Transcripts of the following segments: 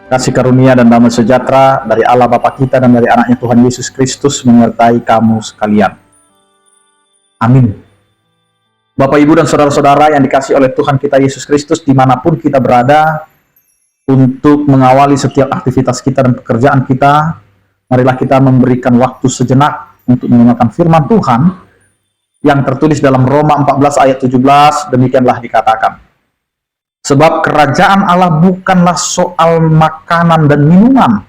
Kasih karunia dan damai sejahtera dari Allah Bapa kita dan dari anaknya Tuhan Yesus Kristus menyertai kamu sekalian. Amin. Bapak, Ibu, dan saudara-saudara yang dikasihi oleh Tuhan kita Yesus Kristus dimanapun kita berada, untuk mengawali setiap aktivitas kita dan pekerjaan kita, marilah kita memberikan waktu sejenak untuk mendengarkan firman Tuhan yang tertulis dalam Roma 14 ayat 17. Demikianlah dikatakan, sebab kerajaan Allah bukanlah soal makanan dan minuman,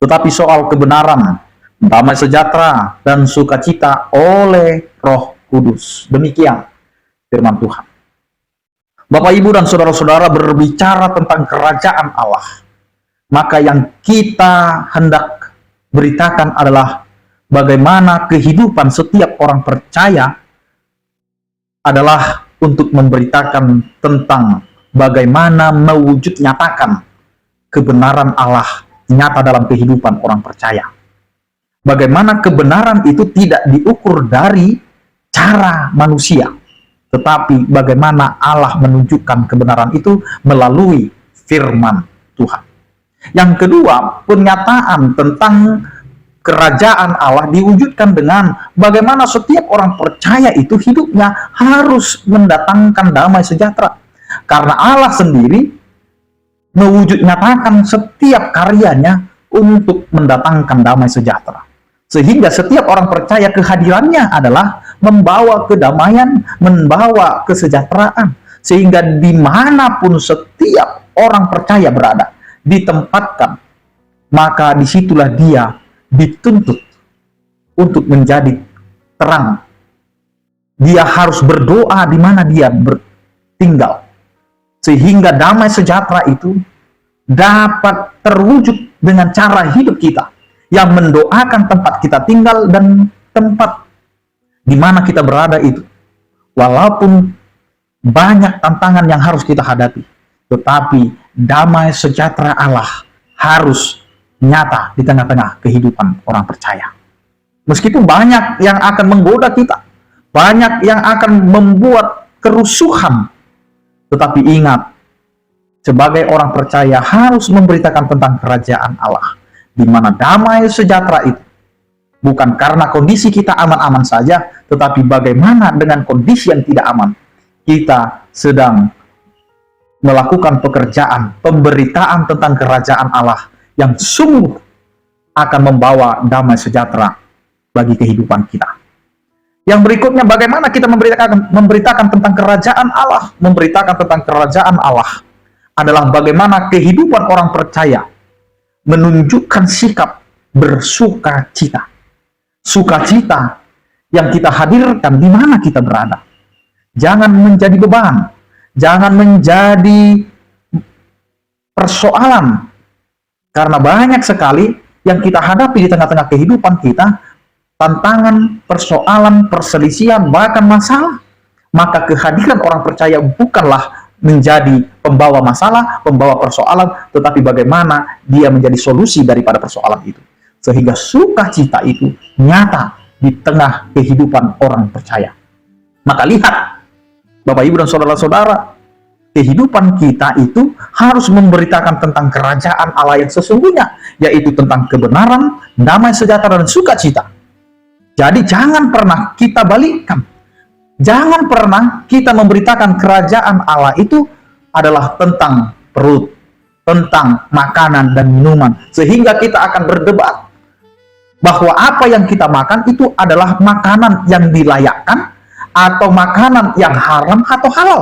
tetapi soal kebenaran, damai sejahtera, dan sukacita oleh Roh Kudus. Demikian firman Tuhan. Bapak, Ibu, dan saudara-saudara, berbicara tentang kerajaan Allah, maka yang kita hendak beritakan adalah bagaimana kehidupan setiap orang percaya adalah untuk memberitakan tentang bagaimana mewujud nyatakan kebenaran Allah nyata dalam kehidupan orang percaya. Bagaimana kebenaran itu tidak diukur dari cara manusia, tetapi bagaimana Allah menunjukkan kebenaran itu melalui firman Tuhan. Yang kedua, pernyataan tentang kerajaan Allah diwujudkan dengan bagaimana setiap orang percaya itu hidupnya harus mendatangkan damai sejahtera. Karena Allah sendiri mewujud nyatakan setiap karyanya untuk mendatangkan damai sejahtera. Sehingga setiap orang percaya kehadirannya adalah membawa kedamaian, membawa kesejahteraan. Sehingga dimanapun setiap orang percaya berada, ditempatkan, maka disitulah dia dituntut untuk menjadi terang. Dia harus berdoa di mana dia tinggal, sehingga damai sejahtera itu dapat terwujud dengan cara hidup kita yang mendoakan tempat kita tinggal dan tempat di mana kita berada itu. Walaupun banyak tantangan yang harus kita hadapi, tetapi damai sejahtera Allah harus nyata di tengah-tengah kehidupan orang percaya. Meskipun banyak yang akan menggoda kita, banyak yang akan membuat kerusuhan, tetapi ingat, sebagai orang percaya harus memberitakan tentang kerajaan Allah, di mana damai sejahtera itu bukan karena kondisi kita aman-aman saja, tetapi bagaimana dengan kondisi yang tidak aman. Kita sedang melakukan pekerjaan pemberitaan tentang kerajaan Allah yang sungguh akan membawa damai sejahtera bagi kehidupan kita. Yang berikutnya, bagaimana kita memberitakan tentang kerajaan Allah. Memberitakan tentang kerajaan Allah adalah bagaimana kehidupan orang percaya menunjukkan sikap bersuka cita. Sukacita yang kita hadirkan di mana kita berada. Jangan menjadi beban, jangan menjadi persoalan. Karena banyak sekali yang kita hadapi di tengah-tengah kehidupan kita, tantangan, persoalan, perselisihan, bahkan masalah. Maka kehadiran orang percaya bukanlah menjadi pembawa masalah, pembawa persoalan, tetapi bagaimana dia menjadi solusi daripada persoalan itu. Sehingga sukacita itu nyata di tengah kehidupan orang percaya. Maka lihat, Bapak, Ibu, dan saudara-saudara, kehidupan kita itu harus memberitakan tentang kerajaan Allah yang sesungguhnya, yaitu tentang kebenaran, damai sejahtera, dan sukacita. Jadi jangan pernah kita balikkan. Jangan pernah kita memberitakan kerajaan Allah itu adalah tentang perut, tentang makanan dan minuman, sehingga kita akan berdebat bahwa apa yang kita makan itu adalah makanan yang dilayakkan atau makanan yang haram atau halal.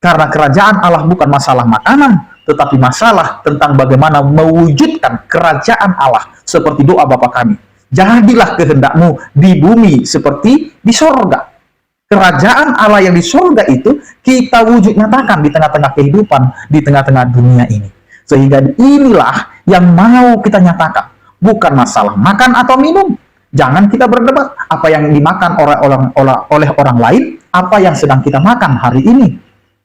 Karena kerajaan Allah bukan masalah makanan, tetapi masalah tentang bagaimana mewujudkan kerajaan Allah. Seperti doa Bapa kami, jadilah kehendakmu di bumi seperti di sorga. Kerajaan Allah yang di sorga itu kita wujud nyatakan di tengah-tengah kehidupan, di tengah-tengah dunia ini. Sehingga inilah yang mau kita nyatakan, bukan masalah makan atau minum. Jangan kita berdebat apa yang dimakan oleh orang lain, apa yang sedang kita makan hari ini.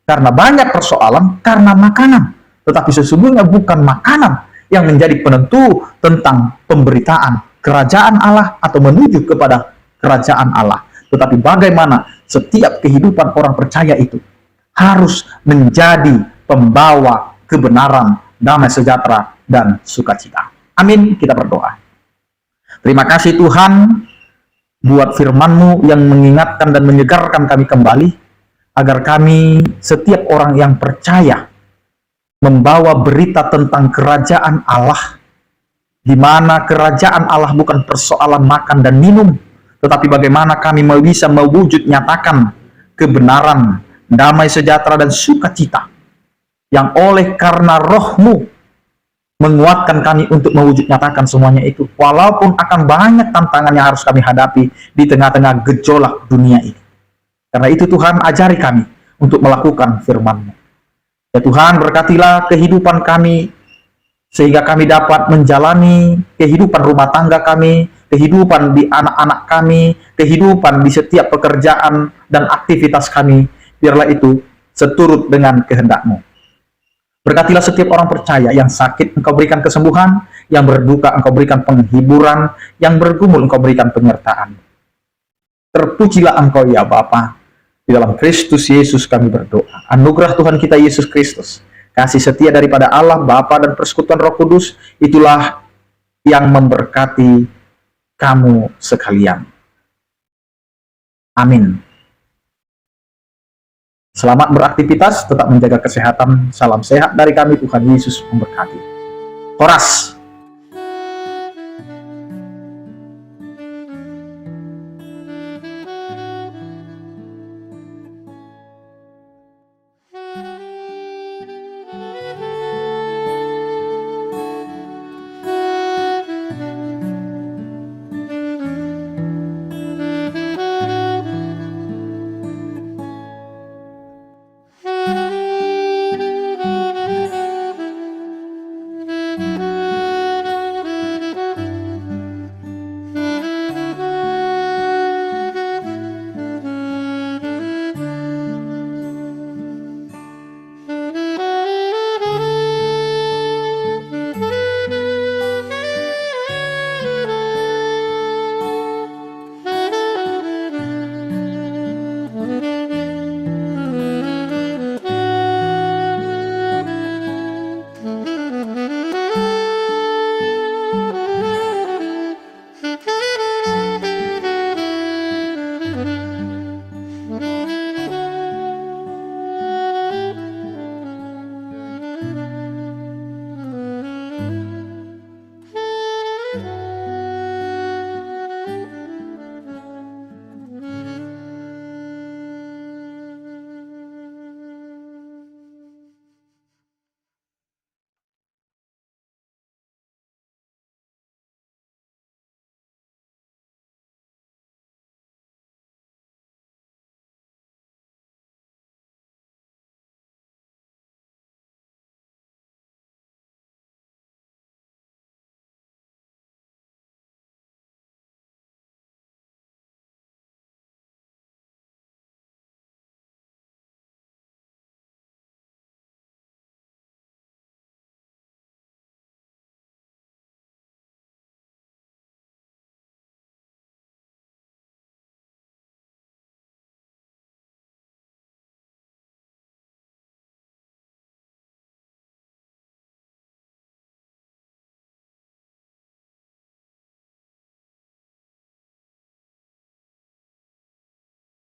Karena banyak persoalan karena makanan. Tetapi sesungguhnya bukan makanan yang menjadi penentu tentang pemberitaan kerajaan Allah atau menuju kepada kerajaan Allah. Tetapi bagaimana setiap kehidupan orang percaya itu harus menjadi pembawa kebenaran, damai sejahtera, dan sukacita. Amin, kita berdoa. Terima kasih Tuhan buat firman-Mu yang mengingatkan dan menyegarkan kami kembali, agar kami setiap orang yang percaya membawa berita tentang kerajaan Allah, di mana kerajaan Allah bukan persoalan makan dan minum, tetapi bagaimana kami bisa mewujud nyatakan kebenaran, damai sejahtera, dan sukacita, yang oleh karena Roh-Mu menguatkan kami untuk mewujud nyatakan semuanya itu, walaupun akan banyak tantangan yang harus kami hadapi di tengah-tengah gejolak dunia ini. Karena itu Tuhan, ajari kami untuk melakukan firman-Mu. Ya Tuhan, berkatilah kehidupan kami, sehingga kami dapat menjalani kehidupan rumah tangga kami, kehidupan di anak-anak kami, kehidupan di setiap pekerjaan dan aktivitas kami. Biarlah itu seturut dengan kehendak-Mu. Berkatilah setiap orang percaya yang sakit, Engkau berikan kesembuhan, yang berduka Engkau berikan penghiburan, yang bergumul Engkau berikan penyertaan. Terpujilah Engkau ya Bapa. Di dalam Kristus Yesus kami berdoa. Anugerah Tuhan kita Yesus Kristus, kasih setia daripada Allah Bapa dan persekutuan Roh Kudus, itulah yang memberkati kamu sekalian. Amin. Selamat beraktivitas, tetap menjaga kesehatan. Salam sehat dari kami, Tuhan Yesus memberkati. Horas.